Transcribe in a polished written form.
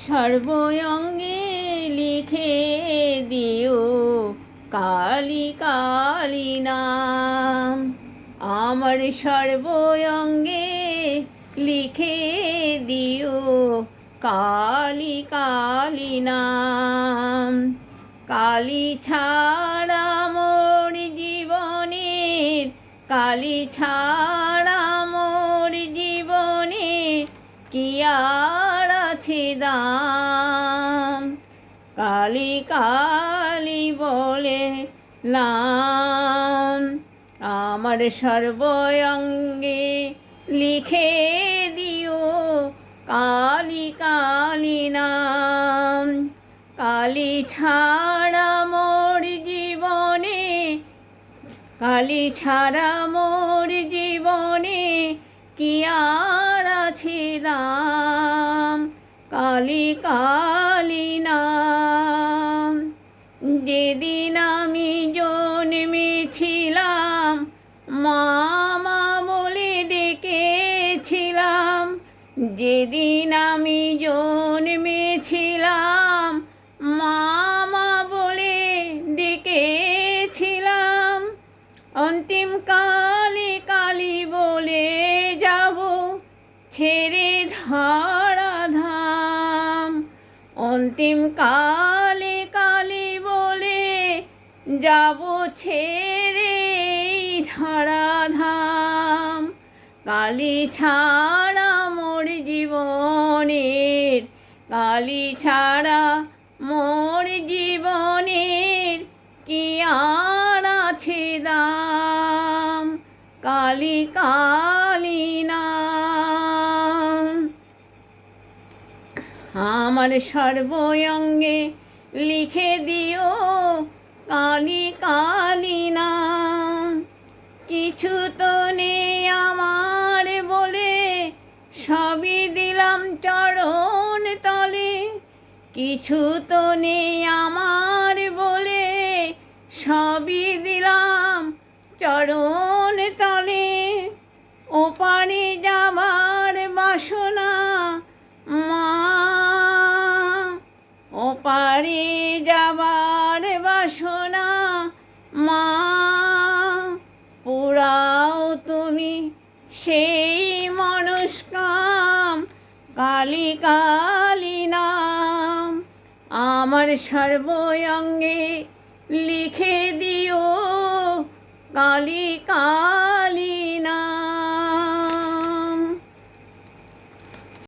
সর্বঙ্গে লিখে দিও কালী কালী নাম। আমার সর্বঙ্গে লিখে দিও কালী কালী নাম। কালী ছাড়া মোর জীবনের, কালী ছাড়া মোর জীবনে কি আর আছে দাম। কালী কালী বলে নাম আমার সর্বঙ্গে লিখে দিও কালী কালী নাম। কালী ছাড়া মোর জীবনে, কালী ছাড়া মোর জীবনে কি আর আছে দাম। কালী কালী নাম। যেদিন আমি জন্মেছিলাম মা মা বলে ডেকেছিলাম। যেদিন আমি জন্মেছিলাম মা মা বলে ডেকেছিলাম। অন্তিম কালে কালী বলে যাব ছেড়ে ধরাধাম। অন্তিম কালে কালী বলে যাব ছেড়ে ধরাধাম। কালী ছাড়া মোর জীবনের, কালী ছাড়া মোর জীবনের কি আর আছে দাম। কালী কালী নাম আমার সর্বঙ্গে লিখে দিও কালী কালী নাম। কিছু তো নেই আমার বলে সবই দিলাম চরণ তলে। কিছু তো নেই আমার বলে সবই দিলাম চরণ তলে। ওপারে যাবার বাসনা মা, ওপারে যাবার বাসনা মা, পুরাও তুমি সেই মনস্কাম। কালী কালী নাম আমার সর্বঙ্গে লিখে দিও কালী কালী।